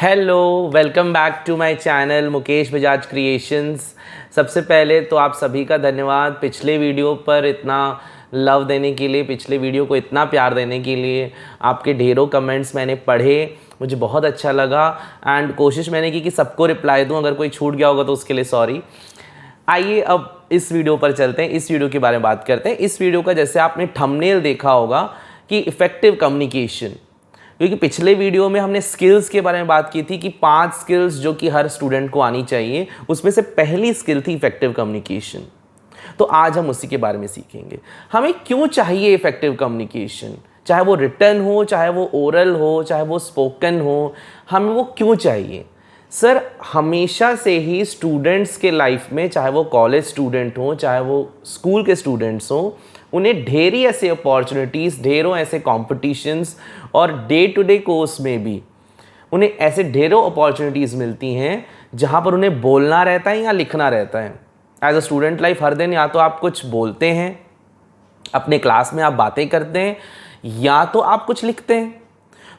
Hello, welcome back to my channel Mukesh Bajaj creations. सबसे पहले तो आप सभी का धन्यवाद पिछले वीडियो पर इतना लव देने के लिए, पिछले वीडियो को इतना प्यार देने के लिए। आपके ढेरों कमेंट्स मैंने पढ़े, मुझे बहुत अच्छा लगा एंड कोशिश मैंने की कि सबको रिप्लाई दूं। अगर कोई छूट गया होगा तो उसके लिए सॉरी। आइए अब इस वीडियो पर चलते हैं, इस वीडियो के बारे में बात करते हैं। इस वीडियो का जैसे आपने थंबनेल देखा होगा कि इफ़ेक्टिव कम्युनिकेशन, क्योंकि पिछले वीडियो में हमने स्किल्स के बारे में बात की थी कि 5 स्किल्स जो कि हर स्टूडेंट को आनी चाहिए, उसमें से पहली स्किल थी इफेक्टिव कम्युनिकेशन। तो आज हम उसी के बारे में सीखेंगे। हमें क्यों चाहिए इफेक्टिव कम्युनिकेशन, चाहे वो रिटन हो, चाहे वो ओरल हो, चाहे वो स्पोकन हो, हमें वो क्यों चाहिए। सर, हमेशा से ही स्टूडेंट्स के लाइफ में, चाहे वो कॉलेज स्टूडेंट हो, चाहे वो स्कूल के स्टूडेंट्स हो, उन्हें ढेरी ऐसे अपॉर्चुनिटीज़, ढेरों ऐसे कॉम्पिटिशन्स और डे टू डे कोर्स में भी उन्हें ऐसे ढेरों अपॉर्चुनिटीज़ मिलती हैं जहाँ पर उन्हें बोलना रहता है या लिखना रहता है। एज अ स्टूडेंट लाइफ हर दिन या तो आप कुछ बोलते हैं, अपने क्लास में आप बातें करते हैं, या तो आप कुछ लिखते हैं।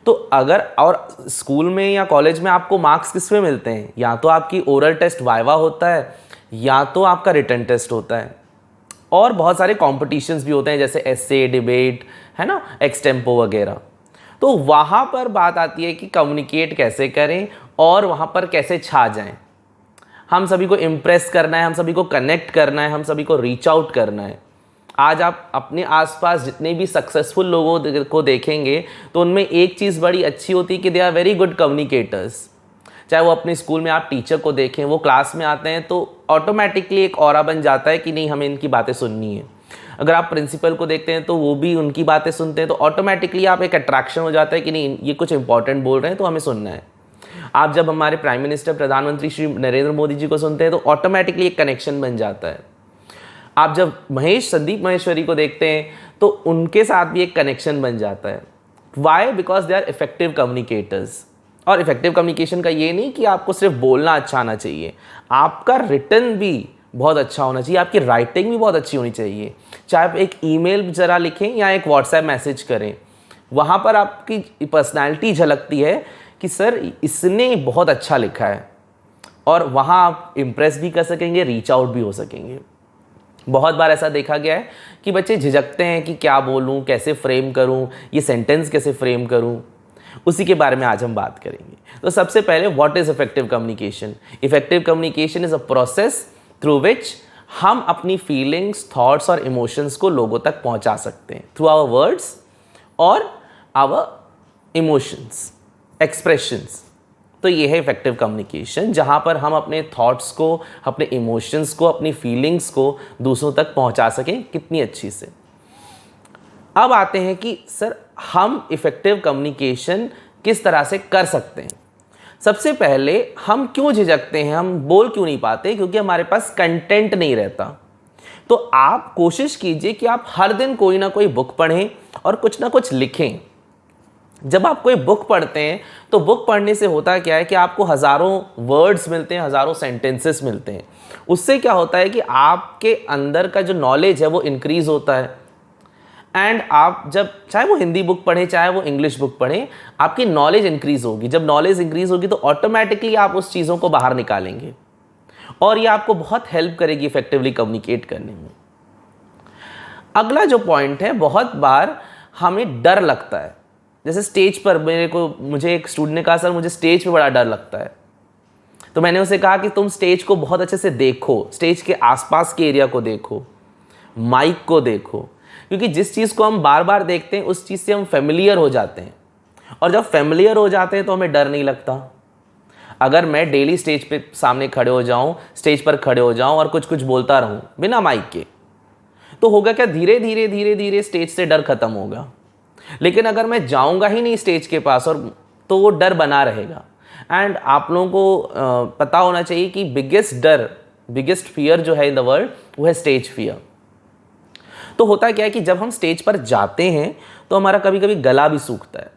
तो अगर और स्कूल में या कॉलेज में आपको मार्क्स किस में मिलते हैं, या तो आपकी ओरल टेस्ट वाइवा होता है, या तो आपका रिटन टेस्ट होता है। और बहुत सारे कॉम्पिटिशन्स भी होते हैं जैसे एसे, डिबेट, है ना, एक्सटेम्पो वगैरह। तो वहाँ पर बात आती है कि कम्युनिकेट कैसे करें और वहाँ पर कैसे छा जाएं। हम सभी को इम्प्रेस करना है, हम सभी को कनेक्ट करना है, हम सभी को रीच आउट करना है। आज आप अपने आसपास जितने भी सक्सेसफुल लोगों को देखेंगे तो उनमें एक चीज़ बड़ी अच्छी होती है कि they are very good communicators. चाहे वो अपने स्कूल में आप टीचर को देखें, वो क्लास में आते हैं तो ऑटोमेटिकली एक ऑरा बन जाता है कि नहीं, हमें इनकी बातें सुननी है। अगर आप प्रिंसिपल को देखते हैं तो वो भी उनकी बातें सुनते हैं, तो ऑटोमेटिकली आप एक अट्रैक्शन हो जाता है कि नहीं, ये कुछ इंपॉर्टेंट बोल रहे हैं तो हमें सुनना है। आप जब हमारे प्राइम मिनिस्टर, प्रधानमंत्री श्री नरेंद्र मोदी जी को सुनते हैं तो ऑटोमेटिकली एक कनेक्शन बन जाता है। आप जब संदीप महेश्वरी को देखते हैं तो उनके साथ भी एक कनेक्शन बन जाता है। Why? Because they are effective communicators. और इफेक्टिव कम्युनिकेशन का ये नहीं कि आपको सिर्फ बोलना अच्छा आना चाहिए, आपका रिटन भी बहुत अच्छा होना चाहिए, आपकी राइटिंग भी बहुत अच्छी होनी चाहिए। चाहे आप एक ईमेल ज़रा लिखें या एक व्हाट्सएप मैसेज करें, वहाँ पर आपकी पर्सनैलिटी झलकती है कि सर इसने बहुत अच्छा लिखा है, और वहाँ आप इम्प्रेस भी कर सकेंगे, रीच आउट भी हो सकेंगे। बहुत बार ऐसा देखा गया है कि बच्चे झिझकते हैं कि क्या बोलूँ, कैसे फ्रेम करूँ, ये सेंटेंस कैसे फ्रेम करूँ। उसी के बारे में आज हम बात करेंगे। तो सबसे पहले, what is effective communication? Effective communication is a process through which हम अपनी फीलिंग्स, थॉट्स और इमोशंस को लोगों तक पहुंचा सकते हैं थ्रू आवर वर्ड्स और आवर इमोशंस, एक्सप्रेशंस। तो ये है इफेक्टिव कम्युनिकेशन, जहां पर हम अपने थॉट्स को, अपने इमोशंस को, अपनी फीलिंग्स को दूसरों तक पहुंचा सकें कितनी अच्छी से। अब आते हैं कि सर हम इफेक्टिव कम्युनिकेशन किस तरह से कर सकते हैं। सबसे पहले, हम क्यों झिझकते हैं, हम बोल क्यों नहीं पाते? क्योंकि हमारे पास कंटेंट नहीं रहता। तो आप कोशिश कीजिए कि आप हर दिन कोई ना कोई बुक पढ़ें और कुछ ना कुछ लिखें। जब आप कोई बुक पढ़ते हैं तो बुक पढ़ने से होता क्या है कि आपको हज़ारों वर्ड्स मिलते हैं, हज़ारों सेंटेंसेस मिलते हैं। उससे क्या होता है कि आपके अंदर का जो नॉलेज है वो इंक्रीज़ होता है। एंड आप जब, चाहे वो हिंदी बुक पढ़ें, चाहे वो इंग्लिश बुक पढ़ें, आपकी नॉलेज इंक्रीज़ होगी। जब नॉलेज इंक्रीज़ होगी तो ऑटोमेटिकली आप उस चीज़ों को बाहर निकालेंगे और ये आपको बहुत हेल्प करेगी इफेक्टिवली कम्युनिकेट करने में। अगला जो पॉइंट है, बहुत बार हमें डर लगता है। जैसे स्टेज पर मुझे एक स्टूडेंट ने कहा, सर मुझे स्टेज पे बड़ा डर लगता है। तो मैंने उसे कहा कि तुम स्टेज को बहुत अच्छे से देखो, स्टेज के आसपास के एरिया को देखो, माइक को देखो, क्योंकि जिस चीज़ को हम बार बार देखते हैं उस चीज़ से हम फेमिलियर हो जाते हैं, और जब फेमिलियर हो जाते हैं तो हमें डर नहीं लगता। अगर मैं डेली स्टेज पे सामने खड़े हो जाऊं, स्टेज पर खड़े हो जाऊं और कुछ कुछ बोलता रहूं बिना माइक के, तो होगा क्या, धीरे धीरे धीरे धीरे स्टेज से डर खत्म होगा। लेकिन अगर मैं जाऊंगा ही नहीं स्टेज के पास, और तो वो डर बना रहेगा। एंड आप लोगों को पता होना चाहिए कि बिगेस्ट फियर जो है इन द वर्ल्ड, वो है स्टेज फियर। तो होता क्या है कि जब हम स्टेज पर जाते हैं तो हमारा कभी कभी गला भी सूखता है।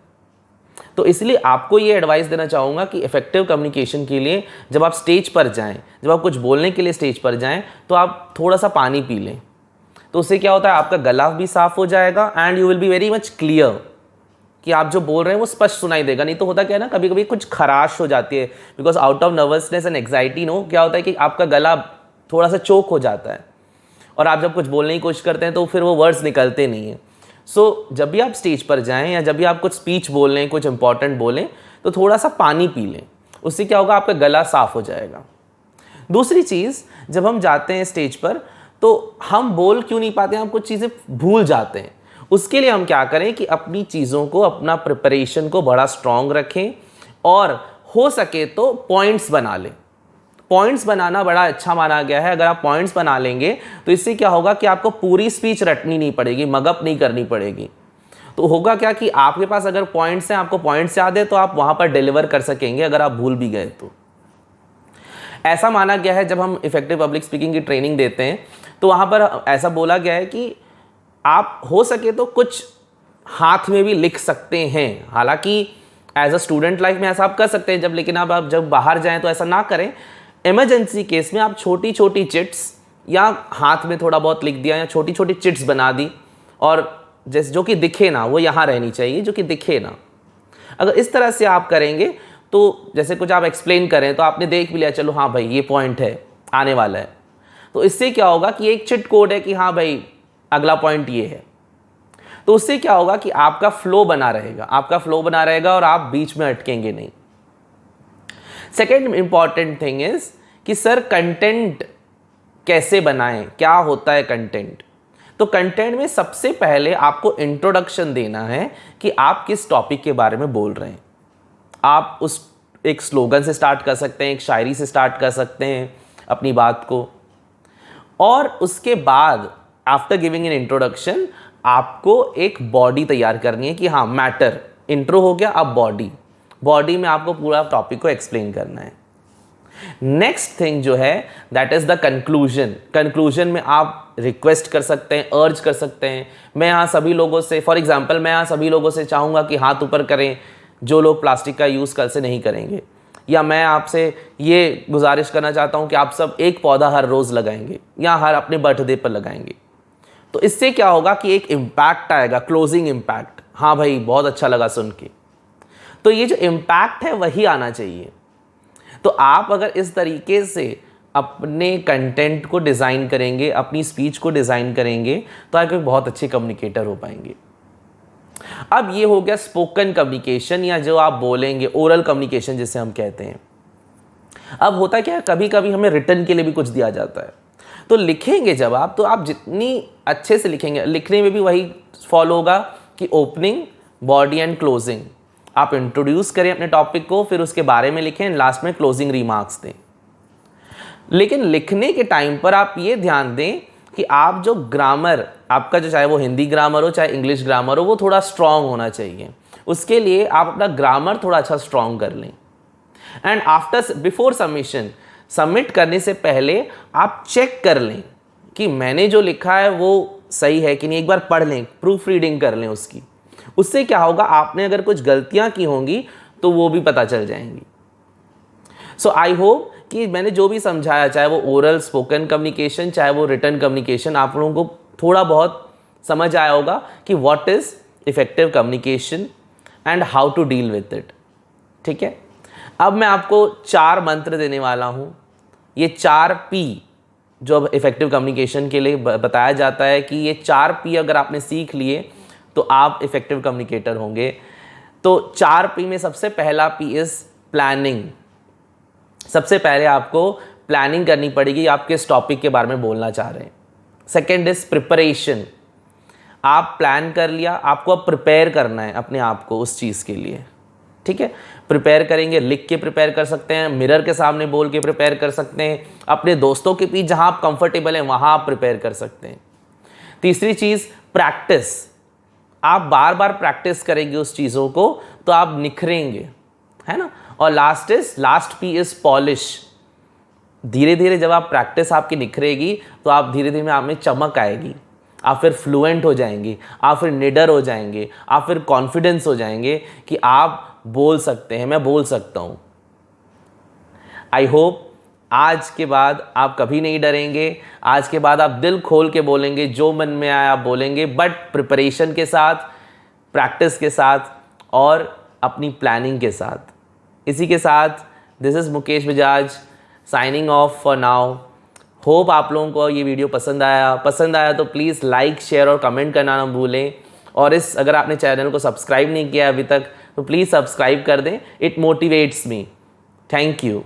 तो इसलिए आपको ये एडवाइस देना चाहूँगा कि इफेक्टिव कम्युनिकेशन के लिए जब आप स्टेज पर जाएं, जब आप कुछ बोलने के लिए स्टेज पर जाएं, तो आप थोड़ा सा पानी पी लें। तो उससे क्या होता है, आपका गला भी साफ हो जाएगा and you will be very much clear कि आप जो बोल रहे हैं वो स्पष्ट सुनाई देगा। नहीं तो होता क्या है ना, कभी कभी कुछ खराश हो जाती है, because out of nervousness and anxiety no क्या होता है कि आपका गला थोड़ा सा चोक हो जाता है और आप जब कुछ बोलने की कोशिश करते हैं तो फिर वो वर्ड्स निकलते नहीं हैं। सो जब भी आप स्टेज पर जाएं या जब भी आप कुछ स्पीच बोल लें, कुछ इंपॉर्टेंट बोलें, तो थोड़ा सा पानी पी लें, उससे क्या होगा, आपका गला साफ हो जाएगा। दूसरी चीज़, जब हम जाते हैं स्टेज पर तो हम बोल क्यों नहीं पाते हैं, हम कुछ चीज़ें भूल जाते हैं। उसके लिए हम क्या करें कि अपनी चीज़ों को, अपना प्रिपरेशन को बड़ा स्ट्रॉन्ग रखें और हो सके तो पॉइंट्स बना लें। पॉइंट्स बनाना बड़ा अच्छा माना गया है। अगर आप पॉइंट्स बना लेंगे तो इससे क्या होगा कि आपको पूरी स्पीच रटनी नहीं पड़ेगी, मगअप नहीं करनी पड़ेगी। तो होगा क्या कि आपके पास अगर पॉइंट्स हैं, आपको पॉइंट्स याद है, तो आप वहाँ पर डिलीवर कर सकेंगे। अगर आप भूल भी गए तो ऐसा माना गया है, जब हम इफेक्टिव पब्लिक स्पीकिंग की ट्रेनिंग देते हैं तो वहाँ पर ऐसा बोला गया है कि आप हो सके तो कुछ हाथ में भी लिख सकते हैं। हालांकि एज अ स्टूडेंट लाइफ में ऐसा आप कर सकते हैं जब, लेकिन आप जब बाहर जाएं तो ऐसा ना करें। इमरजेंसी केस में आप छोटी छोटी चिट्स या हाथ में थोड़ा बहुत लिख दिया या छोटी छोटी चिट्स बना दी, और जैसे जो कि दिखे ना, वो यहाँ रहनी चाहिए, जो कि दिखे ना। अगर इस तरह से आप करेंगे तो जैसे कुछ आप एक्सप्लेन करें तो आपने देख भी लिया, चलो हाँ भाई ये पॉइंट है, आने वाला है, तो इससे क्या होगा कि एक चिट कोड है कि हाँ भाई अगला पॉइंट ये है। तो उससे क्या होगा कि आपका फ्लो बना रहेगा, आपका फ्लो बना रहेगा और आप बीच में अटकेंगे नहीं। सेकेंड इंपॉर्टेंट थिंग इज कि सर कंटेंट कैसे बनाएं, क्या होता है कंटेंट। तो कंटेंट में सबसे पहले आपको इंट्रोडक्शन देना है कि आप किस टॉपिक के बारे में बोल रहे हैं। आप उस एक स्लोगन से स्टार्ट कर सकते हैं, एक शायरी से स्टार्ट कर सकते हैं अपनी बात को, और उसके बाद आफ्टर गिविंग एन इंट्रोडक्शन आपको एक बॉडी तैयार करनी है कि हाँ मैटर, इंट्रो हो गया, अब बॉडी में आपको पूरा टॉपिक को एक्सप्लेन करना है। नेक्स्ट थिंग जो है that is the conclusion. Conclusion में आप रिक्वेस्ट कर सकते हैं, अर्ज कर सकते हैं। मैं यहाँ सभी लोगों से, फॉर एग्जांपल मैं यहाँ सभी लोगों से चाहूँगा कि हाथ ऊपर करें जो लोग प्लास्टिक का यूज़ कल से नहीं करेंगे, या मैं आपसे ये गुजारिश करना चाहता हूँ कि आप सब एक पौधा हर रोज़ लगाएंगे या हर अपने बर्थडे पर लगाएंगे। तो इससे क्या होगा कि एक इम्पैक्ट आएगा, क्लोजिंग इम्पैक्ट। हाँ भाई बहुत अच्छा लगा सुन के। तो ये जो इम्पैक्ट है वही आना चाहिए। तो आप अगर इस तरीके से अपने कंटेंट को डिज़ाइन करेंगे, अपनी स्पीच को डिज़ाइन करेंगे, तो आप एक बहुत अच्छे कम्युनिकेटर हो पाएंगे। अब ये हो गया स्पोकन कम्युनिकेशन, या जो आप बोलेंगे ओरल कम्युनिकेशन जिसे हम कहते हैं। अब होता क्या है, कभी कभी हमें रिटर्न के लिए भी कुछ दिया जाता है, तो लिखेंगे जब आप, तो आप जितनी अच्छे से लिखेंगे, लिखने में भी वही फॉलो होगा कि ओपनिंग, बॉडी एंड क्लोजिंग। आप इंट्रोड्यूस करें अपने टॉपिक को, फिर उसके बारे में लिखें, लास्ट में क्लोजिंग रिमार्क्स दें। लेकिन लिखने के टाइम पर आप ये ध्यान दें कि आप जो ग्रामर आपका, जो चाहे वो हिंदी ग्रामर हो चाहे इंग्लिश ग्रामर हो, वो थोड़ा स्ट्रॉन्ग होना चाहिए। उसके लिए आप अपना ग्रामर थोड़ा अच्छा स्ट्रॉन्ग कर लें। And after, before submission, submit करने से पहले आप चेक कर लें कि मैंने जो लिखा है वो सही है कि नहीं। एक बार पढ़ लें, प्रूफ रीडिंग कर लें उसकी। उससे क्या होगा, आपने अगर कुछ गलतियां की होंगी तो वो भी पता चल जाएंगी। सो आई होप कि मैंने जो भी समझाया, चाहे वो ओरल स्पोकन कम्युनिकेशन, चाहे वो रिटन कम्युनिकेशन, आप लोगों को थोड़ा बहुत समझ आया होगा कि what is effective communication and how to deal with it. ठीक है, अब मैं आपको 4 मंत्र देने वाला हूँ। ये 4 P जो अब इफेक्टिव कम्युनिकेशन के लिए बताया जाता है कि ये 4 P अगर आपने सीख लिए तो आप इफेक्टिव कम्युनिकेटर होंगे। तो 4 P में सबसे पहला P इज़ प्लानिंग। सबसे पहले आपको प्लानिंग करनी पड़ेगी, आप किस टॉपिक के बारे में बोलना चाह रहे हैं। Second is preparation. आप प्लान कर लिया, आपको अब प्रिपेयर करना है अपने आप को उस चीज़ के लिए। ठीक है, प्रिपेयर करेंगे, लिख के प्रिपेयर कर सकते हैं, मिरर के सामने बोल के प्रिपेयर कर सकते हैं, अपने दोस्तों के बीच जहां आप कंफर्टेबल हैं वहां आप प्रिपेयर कर सकते हैं। तीसरी चीज़ प्रैक्टिस। आप बार बार प्रैक्टिस करेंगे उस चीज़ों को तो आप निखरेंगे, है ना। और लास्ट P इज पॉलिश। धीरे धीरे जब आप प्रैक्टिस आपकी निखरेगी तो आप धीरे धीरे आप में चमक आएगी, आप फिर फ्लुएंट हो जाएंगे, आप फिर निडर हो जाएंगे, आप फिर कॉन्फिडेंस हो जाएंगे कि आप बोल सकते हैं, मैं बोल सकता हूँ। आई होप आज के बाद आप कभी नहीं डरेंगे। आज के बाद आप दिल खोल के बोलेंगे, जो मन में आया आप बोलेंगे, बट प्रिपरेशन के साथ, प्रैक्टिस के साथ और अपनी प्लानिंग के साथ। इसी के साथ this is Mukesh Bajaj signing off for now. Hope आप लोगों को ये वीडियो पसंद आया तो प्लीज़ लाइक शेयर और कमेंट करना ना भूलें। और अगर आपने चैनल को सब्सक्राइब नहीं किया अभी तक तो प्लीज़ सब्सक्राइब कर दें, it motivates me. Thank you.